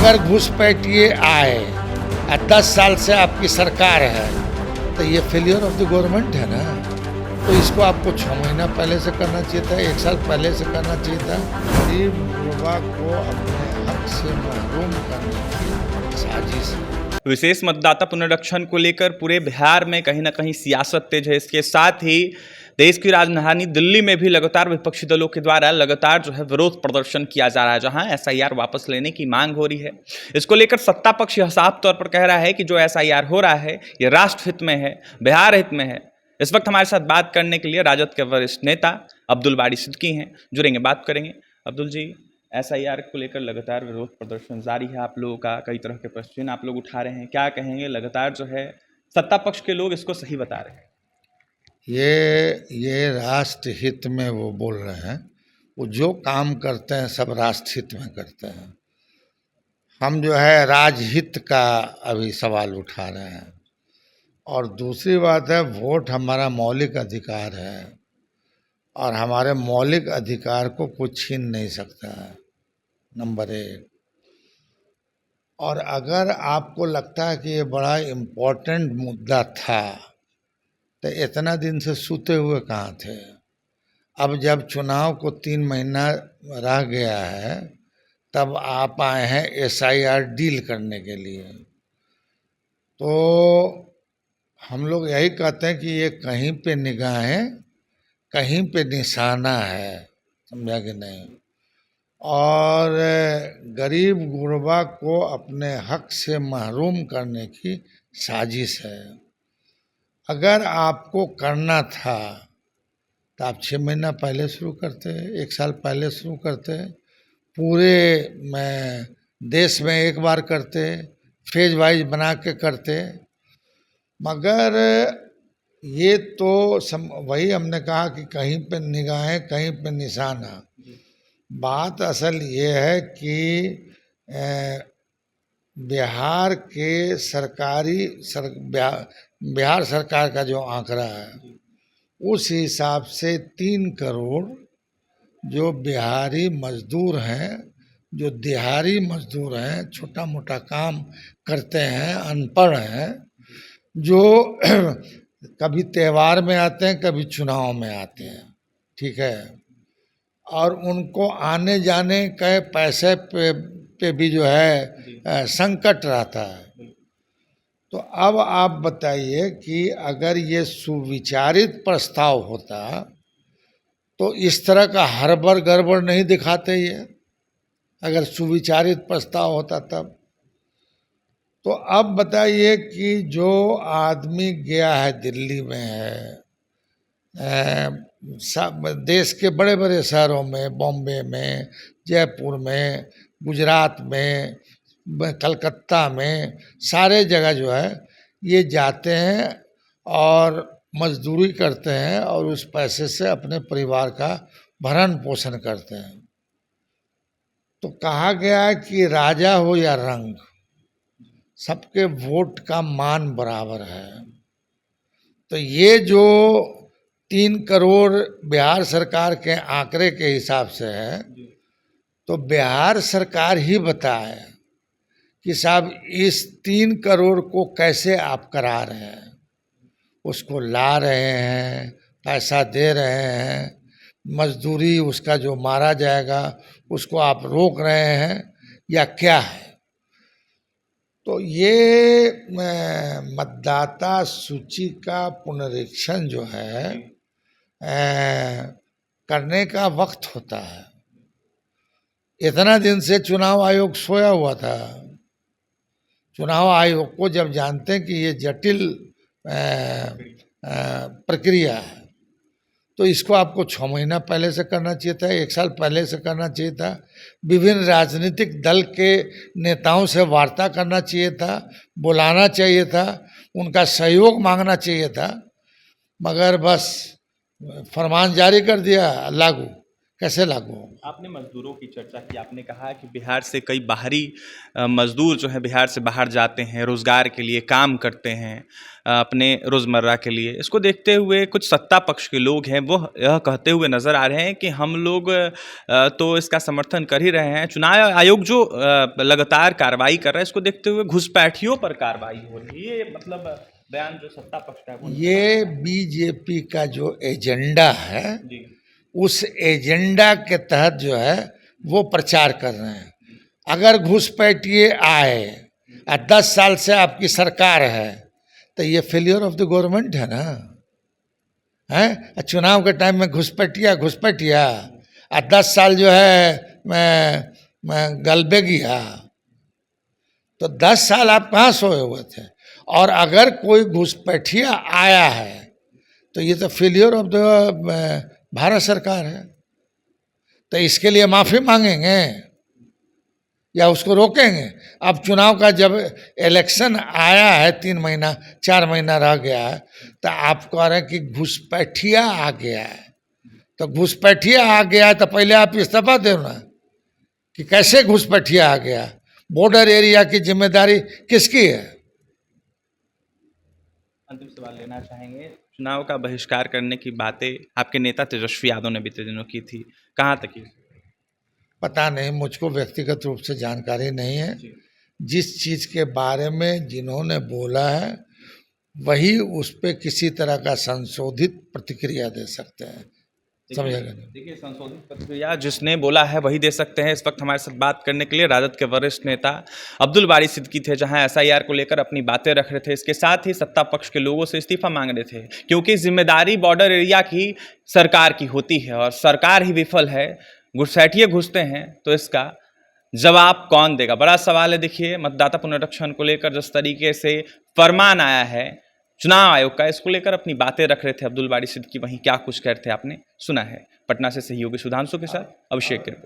अगर घुसपैठिए आए और 10 साल से आपकी सरकार है तो ये फेलियर ऑफ द गवर्नमेंट है ना। तो इसको आपको 6 महीना पहले से करना चाहिए था, 1 साल पहले से करना चाहिए था। गरीब युवा को अपने हक से महरूम करने की साजिश है। विशेष मतदाता पुनरीक्षण को लेकर पूरे बिहार में कहीं ना कहीं सियासत तेज है। इसके साथ ही देश की राजधानी दिल्ली में भी लगातार विपक्षी दलों के द्वारा लगातार जो है विरोध प्रदर्शन किया जा रहा है, जहां एसआईआर वापस लेने की मांग हो रही है। इसको लेकर सत्ता पक्ष यह साफ तौर पर कह रहा है कि जो एसआईआर हो रहा है ये राष्ट्र हित में है, बिहार हित में है। इस वक्त हमारे साथ बात करने के लिए राजद के वरिष्ठ नेता अब्दुल बारी सिद्दीकी हैं, जुड़ेंगे, बात करेंगे। अब्दुल जी, एसआईआर को लेकर लगातार विरोध प्रदर्शन जारी है, आप लोगों का कई तरह के प्रश्न आप लोग उठा रहे हैं, क्या कहेंगे? लगातार जो है सत्ता पक्ष के लोग इसको सही बता रहे हैं। ये राष्ट्र हित में वो बोल रहे हैं, वो जो काम करते हैं सब राष्ट्र हित में करते हैं। हम जो है राजहित का अभी सवाल उठा रहे हैं। और दूसरी बात है, वोट हमारा मौलिक अधिकार है और हमारे मौलिक अधिकार को कोई छीन नहीं सकता है, नंबर 1। और अगर आपको लगता है कि ये बड़ा इम्पोर्टेंट मुद्दा था तो इतना दिन से सूते हुए कहाँ थे? अब जब चुनाव को 3 महीना रह गया है तब आप आए हैं एसआईआर डील करने के लिए। तो हम लोग यही कहते हैं कि ये कहीं पे निगाहें कहीं पे निशाना है, समझा कि नहीं। और गरीब गुरबा को अपने हक से महरूम करने की साजिश है। अगर आपको करना था तो आप 6 महीना पहले शुरू करते, 1 साल पहले शुरू करते, पूरे देश में एक बार करते, फेज वाइज बना के करते। मगर ये तो वही हमने कहा कि कहीं पे निगाहें कहीं पे निशाना। बात असल ये है कि बिहार के बिहार सरकार का जो आंकड़ा है उस हिसाब से 3 करोड़ जो बिहारी मजदूर हैं, जो दिहाड़ी मजदूर हैं, छोटा मोटा काम करते हैं, अनपढ़ हैं, जो कभी त्यौहार में आते हैं कभी चुनाव में आते हैं, ठीक है, और उनको आने जाने के पैसे पे भी जो है संकट रहता है। तो अब आप बताइए कि अगर ये सुविचारित प्रस्ताव होता तो इस तरह का हड़बड़ गड़बड़ नहीं दिखाते ये, अगर सुविचारित प्रस्ताव होता तब। तो अब बताइए कि जो आदमी गया है दिल्ली में है, देश के बड़े बड़े शहरों में, बॉम्बे में, जयपुर में, गुजरात में, कलकत्ता में, सारे जगह जो है ये जाते हैं और मजदूरी करते हैं और उस पैसे से अपने परिवार का भरण पोषण करते हैं। तो कहा गया है कि राजा हो या रंग, सबके वोट का मान बराबर है। तो ये जो 3 करोड़ बिहार सरकार के आंकड़े के हिसाब से है, तो बिहार सरकार ही बताए कि साहब इस 3 करोड़ को कैसे आप करा रहे हैं। उसको ला रहे हैं, पैसा दे रहे हैं, मजदूरी उसका जो मारा जाएगा उसको आप रोक रहे हैं या क्या है? तो ये मतदाता सूची का पुनरीक्षण जो है करने का वक्त होता है। इतना दिन से चुनाव आयोग सोया हुआ था। चुनाव आयोग को जब जानते हैं कि ये जटिल प्रक्रिया है तो इसको आपको 6 महीना पहले से करना चाहिए था, 1 साल पहले से करना चाहिए था। विभिन्न राजनीतिक दल के नेताओं से वार्ता करना चाहिए था, बुलाना चाहिए था, उनका सहयोग मांगना चाहिए था। मगर बस फरमान जारी कर दिया लागू, कैसे लागू होगा? आपने मजदूरों की चर्चा की, आपने कहा कि बिहार से कई बाहरी मजदूर जो है बिहार से बाहर जाते हैं, रोजगार के लिए काम करते हैं, अपने रोजमर्रा के लिए। इसको देखते हुए कुछ सत्ता पक्ष के लोग हैं वो यह कहते हुए नजर आ रहे हैं कि हम लोग तो इसका समर्थन कर ही रहे हैं, चुनाव आयोग जो लगातार कार्रवाई कर रहा है इसको देखते हुए घुसपैठियों पर कार्रवाई हो रही है। ये मतलब बयान जो सत्ता पक्ष का है वो ये बीजेपी का जो एजेंडा है, जी उस एजेंडा के तहत जो है वो प्रचार कर रहे हैं। अगर घुसपैठिए आए और 10 साल से आपकी सरकार है तो ये फेलियर ऑफ द गवर्नमेंट है ना, है? चुनाव के टाइम में घुसपैठिया और 10 साल जो है मैं गलबे गया, तो 10 साल आप कहाँ सोए हुए थे? और अगर कोई घुसपैठिया आया है तो ये तो फेलियर ऑफ द भारत सरकार है। तो इसके लिए माफ़ी मांगेंगे या उसको रोकेंगे? अब चुनाव का जब इलेक्शन आया है, 3 महीना 4 महीना रह गया है, तो आप कह रहे हैं कि घुसपैठिया आ गया है। तो घुसपैठिया आ गया है तो पहले आप इस्तीफा दो ना, कि कैसे घुसपैठिया आ गया? बॉर्डर एरिया की जिम्मेदारी किसकी है? अंतिम सवाल लेना चाहेंगे, चुनाव का बहिष्कार करने की बातें आपके नेता तेजस्वी यादव ने बीते दिनों की थी, कहाँ तक की? पता नहीं, मुझको व्यक्तिगत रूप से जानकारी नहीं है। जिस चीज़ के बारे में जिन्होंने बोला है वही उस पर किसी तरह का संशोधित प्रतिक्रिया दे सकते हैं, समझेगा नहीं? देखिए, संशोधित प्रतिक्रिया जिसने बोला है वही दे सकते हैं। इस वक्त हमारे साथ बात करने के लिए राजद के वरिष्ठ नेता अब्दुल बारी सिद्दीकी थे, जहां एसआईआर को लेकर अपनी बातें रख रहे थे। इसके साथ ही सत्ता पक्ष के लोगों से इस्तीफा मांग रहे थे, क्योंकि जिम्मेदारी बॉर्डर एरिया की सरकार की होती है और सरकार ही विफल है, घुसपैठिए घुसते हैं, तो इसका जवाब कौन देगा? बड़ा सवाल है। देखिए, मतदाता पुनरीक्षण को लेकर जिस तरीके से फरमान आया है चुनाव आयोग का, इसको लेकर अपनी बातें रख रहे थे अब्दुल बारी सिद्दीकी। वहीं क्या कुछ कहते थे आपने सुना है। पटना से सहयोगी सुधांशु के साथ अभिषेक के रिपोर्ट।